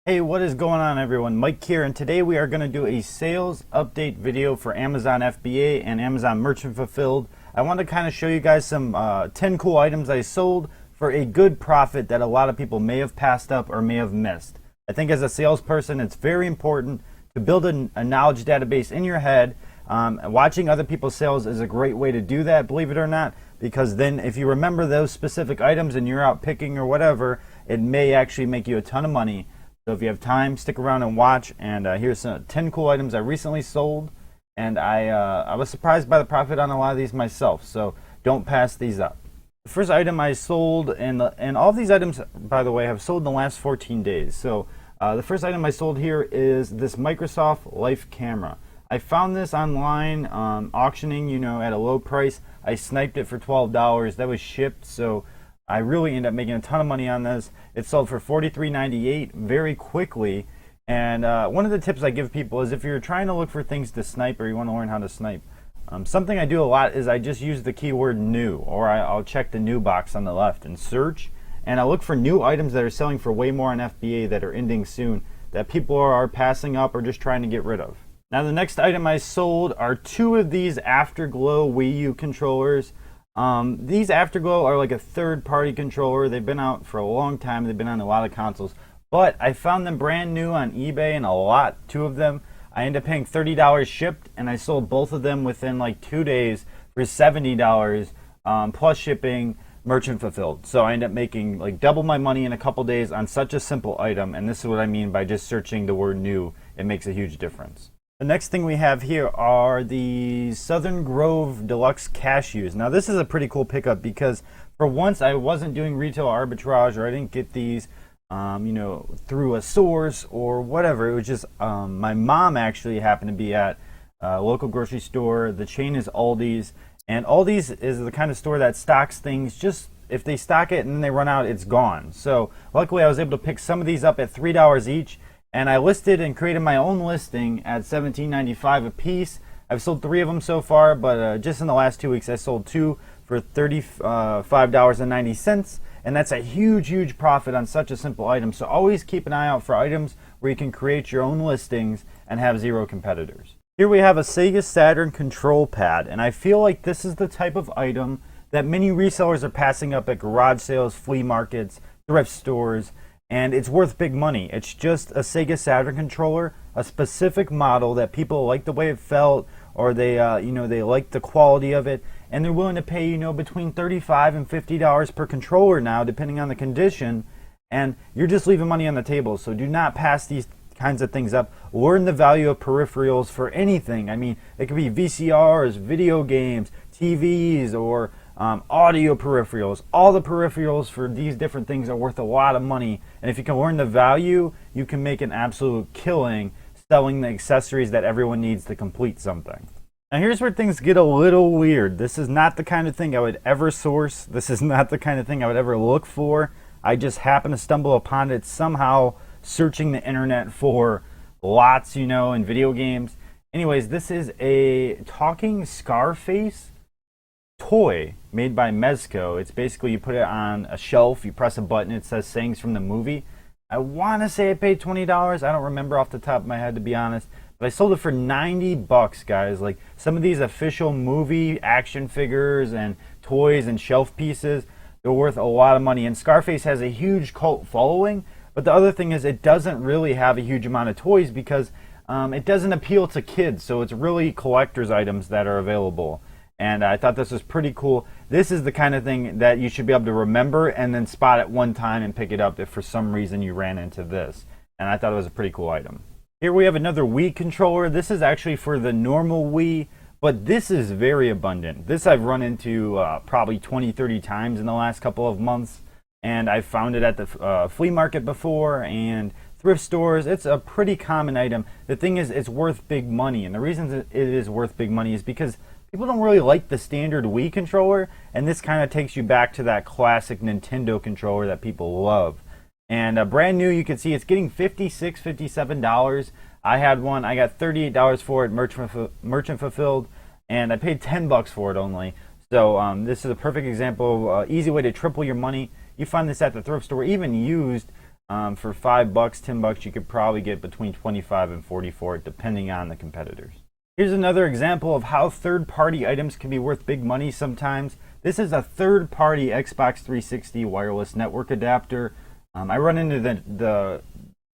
Hey, what is going on everyone? Mike here, and today we are going to do a sales update video for Amazon FBA and Amazon Merchant Fulfilled. I want to kind of show you guys some 10 cool items I sold for a good profit that a lot of people may have passed up or may have missed. I think as a salesperson, it's very important to build a knowledge database in your head. Watching other people's sales is a great way to do that, believe it or not, because then if you remember those specific items and you're out picking or whatever, it may actually make you a ton of money. So if you have time, stick around and watch. And here's some 10 cool items I recently sold, and I was surprised by the profit on a lot of these myself. So don't pass these up. The first item I sold, and all of these items, by the way, have sold in the last 14 days. So the first item I sold here is this Microsoft Life camera. I found this online auctioning, at a low price. I sniped it for $12. That was shipped, so I really ended up making a ton of money on this. It sold for $43.98 very quickly. And one of the tips I give people is if you're trying to look for things to snipe or you want to learn how to snipe, something I do a lot is I just use the keyword new, or I'll check the new box on the left and search. And I look for new items that are selling for way more on FBA that are ending soon, that people are passing up or just trying to get rid of. Now the next item I sold are two of these Afterglow Wii U controllers. These Afterglow are like a third-party controller. They've been out for a long time. They've been on a lot of consoles. But I found them brand new on eBay, and two of them. I ended up paying $30 shipped, and I sold both of them within like 2 days for $70 plus shipping, merchant fulfilled. So I ended up making like double my money in a couple days on such a simple item. And this is what I mean by just searching the word new. It makes a huge difference. The next thing we have here are the Southern Grove Deluxe Cashews. Now this is a pretty cool pickup because for once I wasn't doing retail arbitrage, or I didn't get these through a source or whatever. It was just my mom actually happened to be at a local grocery store. The chain is Aldi's, and Aldi's is the kind of store that stocks things just if they stock it and then they run out, it's gone. So luckily I was able to pick some of these up at $3 each. And I listed and created my own listing at $17.95 a piece. I've sold 3 of them so far, but just in the last 2 weeks I sold 2 for $35.90. And that's a huge profit on such a simple item. So always keep an eye out for items where you can create your own listings and have 0 competitors. Here we have a Sega Saturn control pad. And I feel like this is the type of item that many resellers are passing up at garage sales, flea markets, thrift stores. And it's worth big money. It's just a Sega Saturn controller, a specific model that people like the way it felt, or they like the quality of it, and they're willing to pay between $35 and $50 per controller now, depending on the condition. And you're just leaving money on the table. So do not pass these kinds of things up. Learn the value of peripherals for anything. I mean, it could be VCRs, video games, TVs, or audio peripherals. All the peripherals for these different things are worth a lot of money, and if you can learn the value, you can make an absolute killing selling the accessories that everyone needs to complete something. Now here's where things get a little weird. This is not the kind of thing I would ever source. This is not the kind of thing I would ever look for. I just happen to stumble upon it somehow searching the internet for lots, in video games. Anyways, this is a talking Scarface toy made by Mezco. It's basically you put it on a shelf, you press a button, it says sayings from the movie. I want to say I paid $20. I don't remember off the top of my head, to be honest, but I sold it for $90, guys. Like some of these official movie action figures and toys and shelf pieces, they're worth a lot of money. And Scarface has a huge cult following, but the other thing is it doesn't really have a huge amount of toys because it doesn't appeal to kids, so it's really collector's items that are available. And I thought this was pretty cool. This is the kind of thing that you should be able to remember and then spot at one time and pick it up if for some reason you ran into this. And I thought it was a pretty cool item. Here we have another Wii controller. This is actually for the normal Wii, but this is very abundant. This I've run into probably 20-30 times in the last couple of months. And I found it at the flea market before and thrift stores. It's a pretty common item. The thing is, it's worth big money. And the reason it is worth big money is because people don't really like the standard Wii controller, and this kind of takes you back to that classic Nintendo controller that people love. And brand new, you can see it's getting $56, $57. I had one. I got $38 for it, merchant fulfilled, and I paid $10 for it only. So this is a perfect example of an easy way to triple your money. You find this at the thrift store, even used. For $5, $10, you could probably get between 25 and 40 for it, depending on the competitors. Here's another example of how third-party items can be worth big money sometimes. This is a third-party Xbox 360 wireless network adapter. I run into the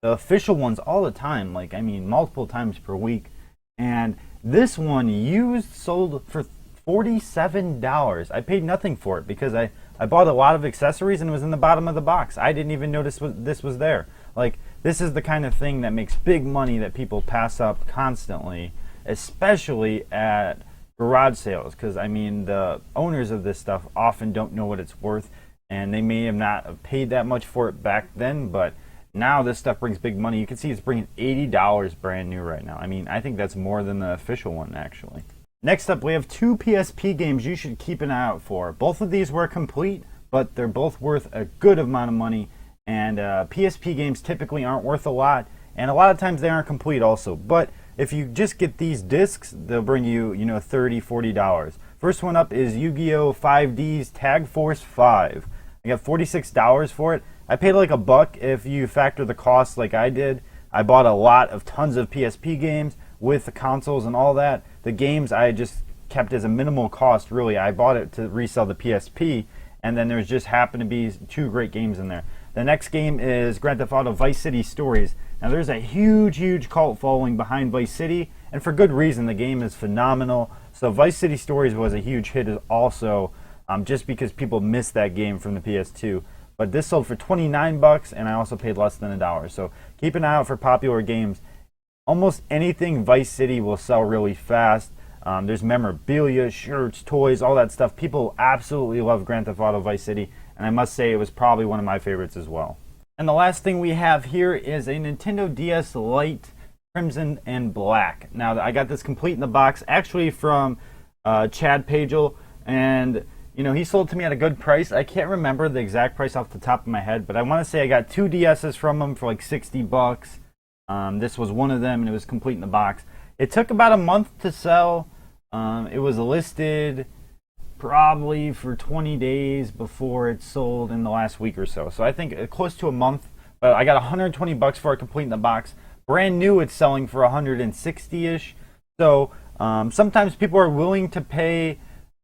official ones all the time, like, I mean, multiple times per week. And this one used sold for $47. I paid nothing for it because I bought a lot of accessories and it was in the bottom of the box. I didn't even notice this was there. Like, this is the kind of thing that makes big money that people pass up constantly, especially at garage sales, because I mean the owners of this stuff often don't know what it's worth, and they may have not paid that much for it back then, but now this stuff brings big money. You can see it's bringing $80 brand new right now. I mean, I think that's more than the official one actually. Next up, we have two PSP games you should keep an eye out for. Both of these were complete, but they're both worth a good amount of money, and PSP games typically aren't worth a lot, and a lot of times they aren't complete also. But if you just get these discs, they'll bring you, $30, $40. First one up is Yu-Gi-Oh! 5D's Tag Force 5. I got $46 for it. I paid like $1 if you factor the cost like I did. I bought a lot of tons of PSP games with the consoles and all that. The games I just kept as a minimal cost, really. I bought it to resell the PSP, and then there's just happened to be two great games in there. The next game is Grand Theft Auto Vice City Stories. Now there's a huge cult following behind Vice City, and for good reason. The game is phenomenal. So Vice City Stories was a huge hit also, just because people missed that game from the PS2. But this sold for $29, and I also paid less than $1. So keep an eye out for popular games. Almost anything Vice City will sell really fast. There's memorabilia, shirts, toys, all that stuff. People absolutely love Grand Theft Auto Vice City, and I must say it was probably one of my favorites as well. And the last thing we have here is a Nintendo DS Lite Crimson and Black. Now, I got this complete in the box, actually from Chad Pagel, and he sold to me at a good price. I can't remember the exact price off the top of my head, but I want to say I got two DSs from him for like $60. This was one of them, and it was complete in the box. It took about a month to sell. It was listed probably for 20 days before it sold in the last week or so. So I think close to a month. But I got $120 for it complete in the box. Brand new, it's selling for $160-ish. So sometimes people are willing to pay,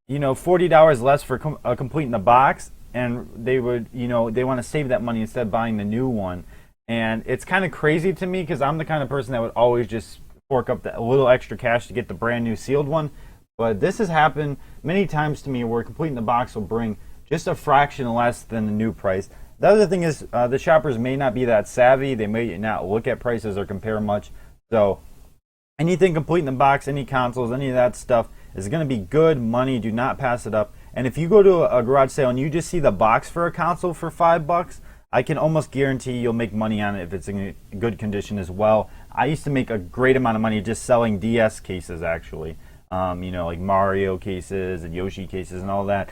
$40 less for a complete in the box, and they would, they want to save that money instead of buying the new one. And it's kind of crazy to me because I'm the kind of person that would always just fork up a little extra cash to get the brand new sealed one. But this has happened many times to me where complete in the box will bring just a fraction less than the new price. The other thing is the shoppers may not be that savvy. They may not look at prices or compare much. So anything complete in the box, any consoles, any of that stuff is going to be good money. Do not pass it up. And if you go to a garage sale and you just see the box for a console for $5, I can almost guarantee you'll make money on it if it's in good condition as well. I used to make a great amount of money just selling DS cases, actually. Like Mario cases and Yoshi cases and all that.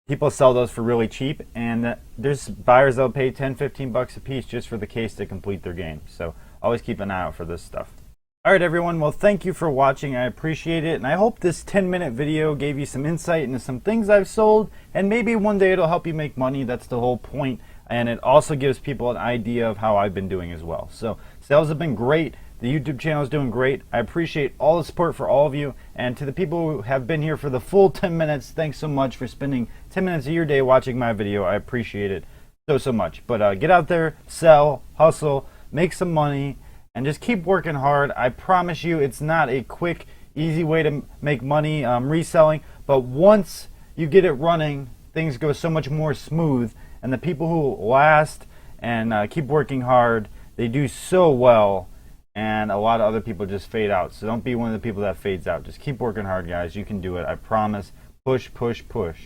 People sell those for really cheap, and there's buyers that'll pay $10, $15 a piece just for the case to complete their game. So always keep an eye out for this stuff. Alright everyone, well thank you for watching. I appreciate it, and I hope this 10-minute video gave you some insight into some things I've sold, and maybe one day it'll help you make money. That's the whole point, and it also gives people an idea of how I've been doing as well. So sales have been great. The YouTube channel is doing great. I appreciate all the support for all of you, and to the people who have been here for the full 10 minutes, thanks so much for spending 10 minutes of your day watching my video. I appreciate it so much. But get out there, sell, hustle, make some money, and just keep working hard. I promise you it's not a quick, easy way to make money reselling, but once you get it running, things go so much more smooth, and the people who last and keep working hard, they do so well, and a lot of other people just fade out. So don't be one of the people that fades out. Just keep working hard, guys. You can do it. I promise. Push, push, push.